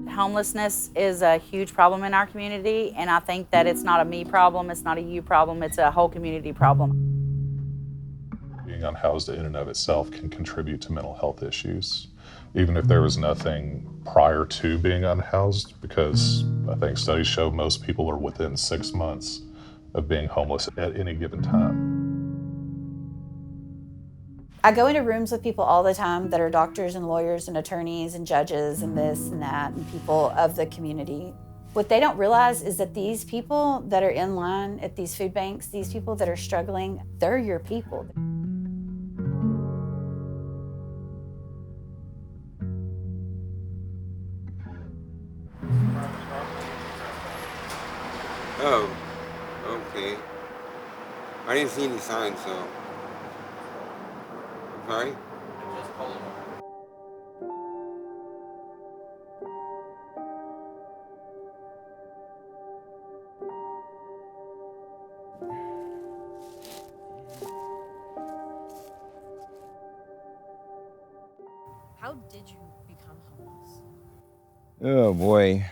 Homelessness is a huge problem in our community, and I think that it's not a me problem, it's not a you problem, it's a whole community problem. Being unhoused in and of itself can contribute to mental health issues, even if there was nothing prior to being unhoused, because I think studies show most people are within 6 months of being homeless at any given time. I go into rooms with people all the time that are doctors and lawyers and attorneys and judges and this and that and people of the community. What they don't realize is that these people that are in line at these food banks, these people that are struggling, they're your people. Oh, okay. I didn't see any signs, so. I'm sorry? How did you become homeless? Oh boy.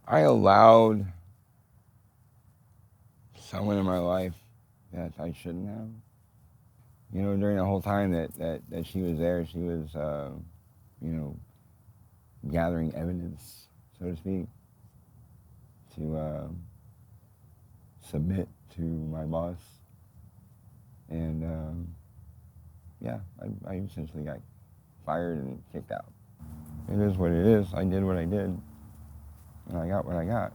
I allowed someone in my life that I shouldn't have. You know, during the whole time that she was there, she was, gathering evidence, so to speak, to submit to my boss. And I essentially got fired and kicked out. It is what it is. I did what I did, and I got what I got.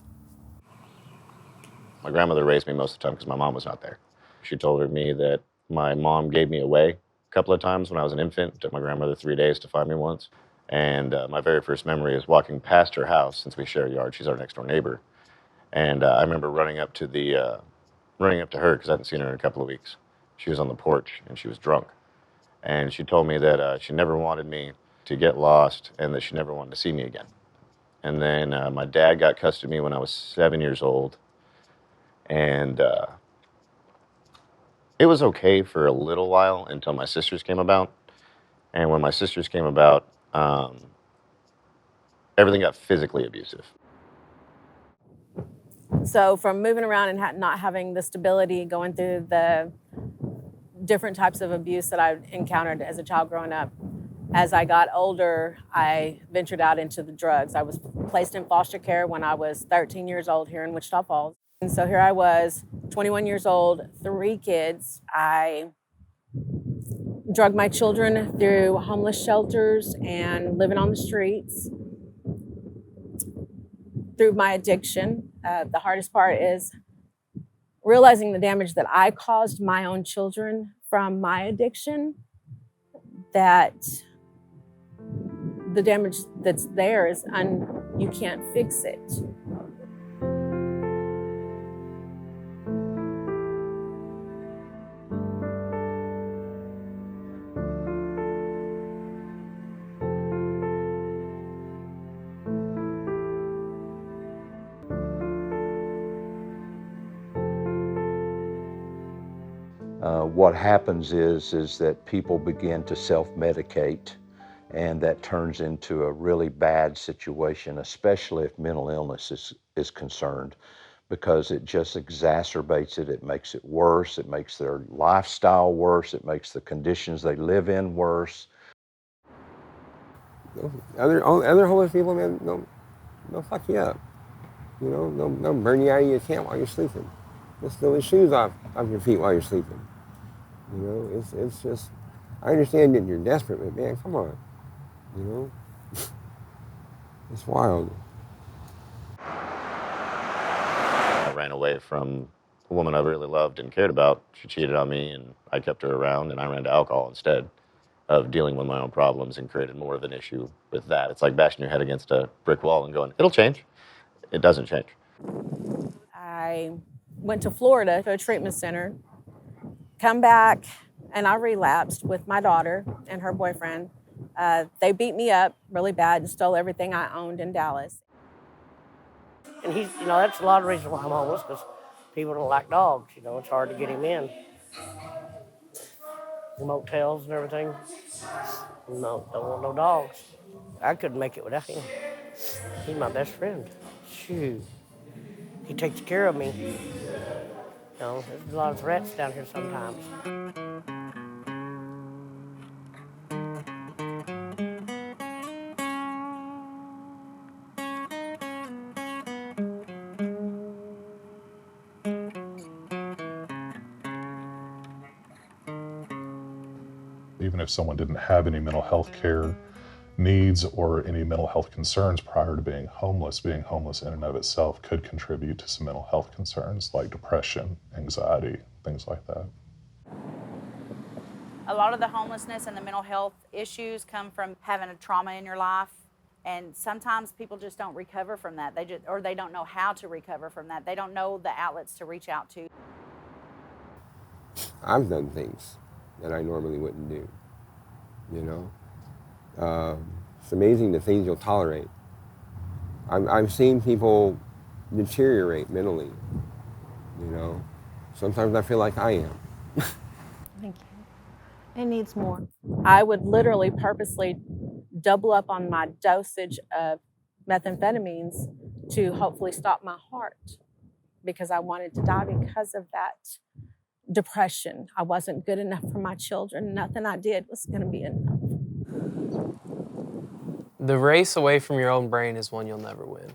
My grandmother raised me most of the time because my mom was not there. She told me that my mom gave me away a couple of times when I was an infant. It took my grandmother 3 days to find me once. And my very first memory is walking past her house, since we share a yard. She's our next door neighbor. And I remember running up to her because I hadn't seen her in a couple of weeks. She was on the porch and she was drunk. And she told me that she never wanted me to get lost and that she never wanted to see me again. And then my dad got custody of me when I was 7 years old. And it was okay for a little while until my sisters came about. And when my sisters came about, everything got physically abusive. So from moving around and not having the stability, going through the different types of abuse that I encountered as a child growing up, as I got older, I ventured out into the drugs. I was placed in foster care when I was 13 years old here in Wichita Falls. And so here I was, 21 years old, 3 kids. I drugged my children through homeless shelters and living on the streets. Through my addiction, the hardest part is realizing the damage that I caused my own children from my addiction, that the damage that's there is you can't fix it. What happens is that people begin to self-medicate, and that turns into a really bad situation, especially if mental illness is concerned, because it just exacerbates it. It makes it worse. It makes their lifestyle worse. It makes the conditions they live in worse. Other homeless people, man, they'll fuck you up. You know, they'll burn you out of your tent while you're sleeping. They'll steal the shoes off your feet while you're sleeping. You know, it's just, I understand that you're desperate, but man, come on. You know, it's wild. I ran away from a woman I really loved and cared about. She cheated on me and I kept her around, and I ran to alcohol instead of dealing with my own problems and created more of an issue with that. It's like bashing your head against a brick wall and going, it'll change. It doesn't change. I went to Florida to a treatment center, come back, and I relapsed with my daughter and her boyfriend. They beat me up really bad and stole everything I owned in Dallas. And he's, that's a lot of the reason why I'm homeless, because people don't like dogs. It's hard to get him in. Motels and everything. No, don't want no dogs. I couldn't make it without him. He's my best friend. Shoot. He takes care of me. There's a lot of threats down here sometimes. Even if someone didn't have any mental health care needs or any mental health concerns prior to being homeless in and of itself could contribute to some mental health concerns like depression, anxiety, things like that. A lot of the homelessness and the mental health issues come from having a trauma in your life. And sometimes people just don't recover from that. They don't know how to recover from that. They don't know the outlets to reach out to. I've done things that I normally wouldn't do, It's amazing the things you'll tolerate. I've seen people deteriorate mentally, Sometimes I feel like I am. Thank you. It needs more. I would literally purposely double up on my dosage of methamphetamines to hopefully stop my heart, because I wanted to die because of that depression. I wasn't good enough for my children. Nothing I did was going to be enough. The race away from your own brain is one you'll never win.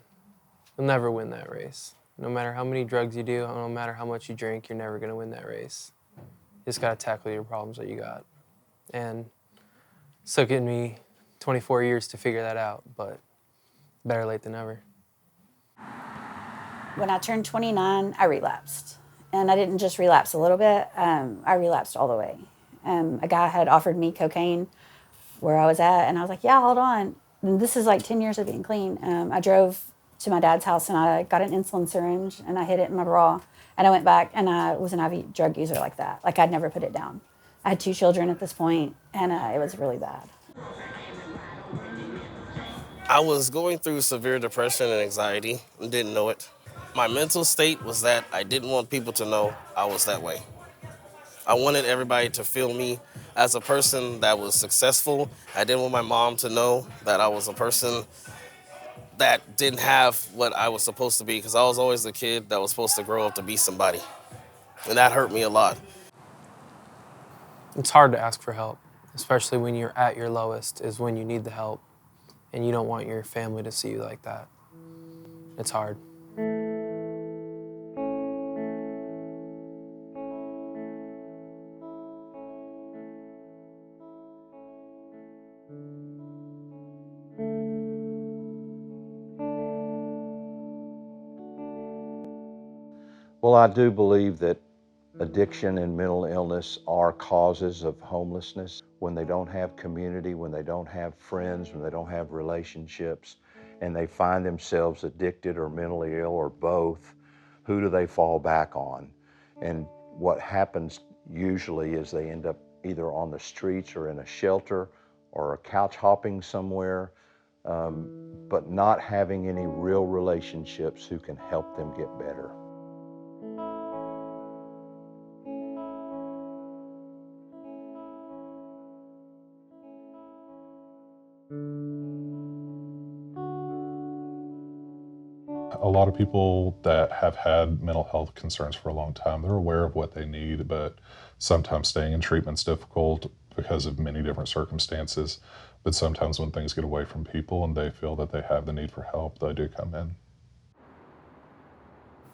You'll never win that race. No matter how many drugs you do, no matter how much you drink, you're never going to win that race. You just got to tackle your problems that you got. And it's taken me 24 years to figure that out, but better late than never. When I turned 29, I relapsed. And I didn't just relapse a little bit, I relapsed all the way. A guy had offered me cocaine where I was at, and I was like, yeah, hold on. And this is like 10 years of being clean. I drove to my dad's house, and I got an insulin syringe, and I hid it in my bra. And I went back, and I was an IV drug user like that. Like, I'd never put it down. I had 2 children at this point, and it was really bad. I was going through severe depression and anxiety and didn't know it. My mental state was that I didn't want people to know I was that way. I wanted everybody to feel me as a person that was successful. I didn't want my mom to know that I was a person that didn't have what I was supposed to be, because I was always the kid that was supposed to grow up to be somebody. And that hurt me a lot. It's hard to ask for help, especially when you're at your lowest is when you need the help, and you don't want your family to see you like that. It's hard. Well, I do believe that addiction and mental illness are causes of homelessness. When they don't have community, when they don't have friends, when they don't have relationships, and they find themselves addicted or mentally ill or both, who do they fall back on? And what happens usually is they end up either on the streets or in a shelter or couch hopping somewhere, but not having any real relationships who can help them get better. A lot of people that have had mental health concerns for a long time, they're aware of what they need, but sometimes staying in treatment's difficult because of many different circumstances. But sometimes when things get away from people and they feel that they have the need for help, they do come in.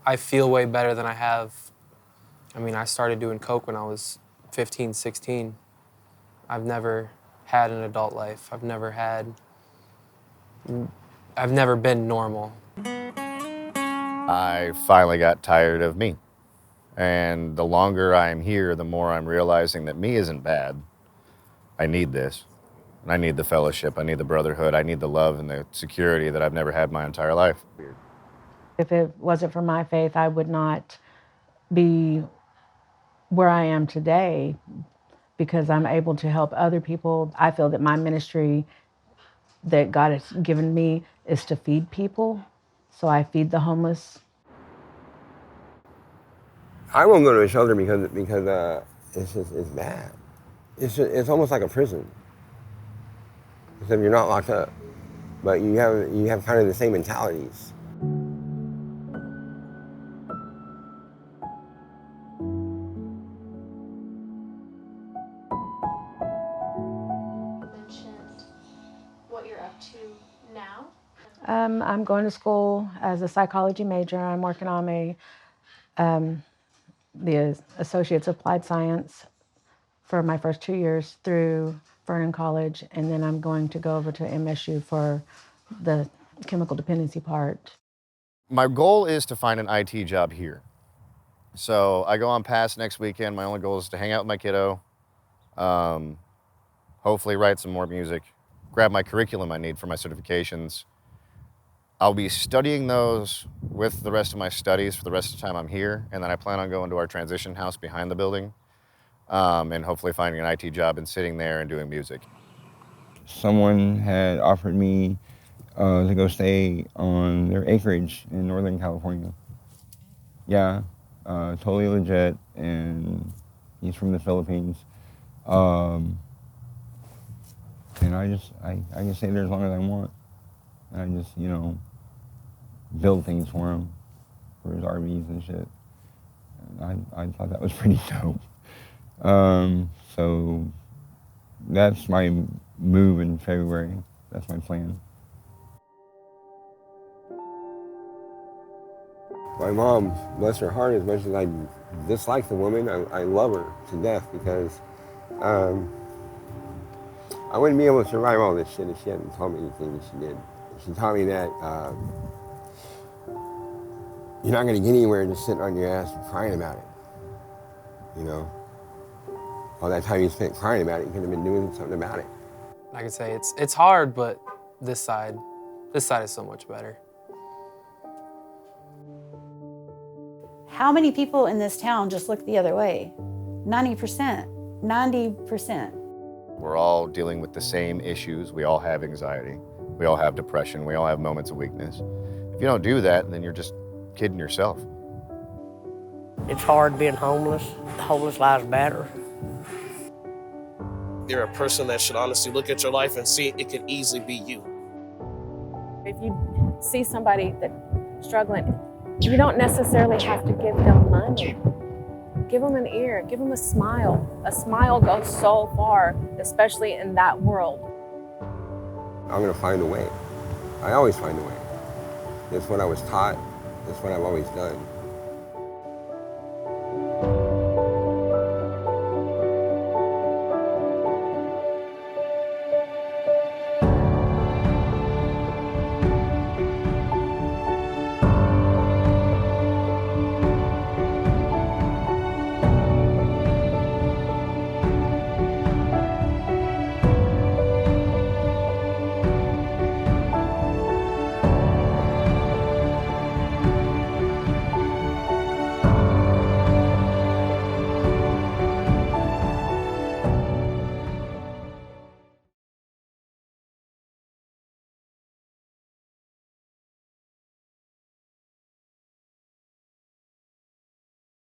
I feel way better than I have. I mean, I started doing coke when I was 15, 16. I've never had an adult life. I've never been normal. I finally got tired of me. And the longer I'm here, the more I'm realizing that me isn't bad. I need this. And I need the fellowship, I need the brotherhood, I need the love and the security that I've never had my entire life. If it wasn't for my faith, I would not be where I am today, because I'm able to help other people. I feel that my ministry that God has given me is to feed people. So I feed the homeless. I won't go to a shelter because it's bad. It's almost like a prison. Except you're not locked up, but you have kind of the same mentalities. Mentioned what you're up to now. I'm going to school as a psychology major. I'm working on the Associate's Applied Science for my first 2 years through Vernon College, and then I'm going to go over to MSU for the chemical dependency part. My goal is to find an IT job here. So I go on pass next weekend. My only goal is to hang out with my kiddo, hopefully write some more music, grab my curriculum I need for my certifications. I'll be studying those with the rest of my studies for the rest of the time I'm here, and then I plan on going to our transition house behind the building and hopefully finding an IT job and sitting there and doing music. Someone had offered me to go stay on their acreage in Northern California. Yeah, totally legit, and he's from the Philippines. And I can stay there as long as I want. And I just, build things for him, for his RVs and shit. And I thought that was pretty dope. So that's my move in February. That's my plan. My mom, bless her heart, as much as I dislike the woman, I love her to death because I wouldn't be able to survive all this shit if she hadn't told me anything that she did. She taught me that you're not going to get anywhere just sitting on your ass and crying about it. All that time you spent crying about it, you could have been doing something about it. I could say it's hard, but this side is so much better. How many people in this town just look the other way? 90%. 90%. We're all dealing with the same issues. We all have anxiety. We all have depression. We all have moments of weakness. If you don't do that, then you're just kidding yourself. It's hard being homeless. Homeless lives matter. You're a person that should honestly look at your life and see it could easily be you. If you see somebody that's struggling, you don't necessarily have to give them money. Give them an ear, give them a smile. A smile goes so far, especially in that world. I'm going to find a way. I always find a way. That's what I was taught. That's what I've always done.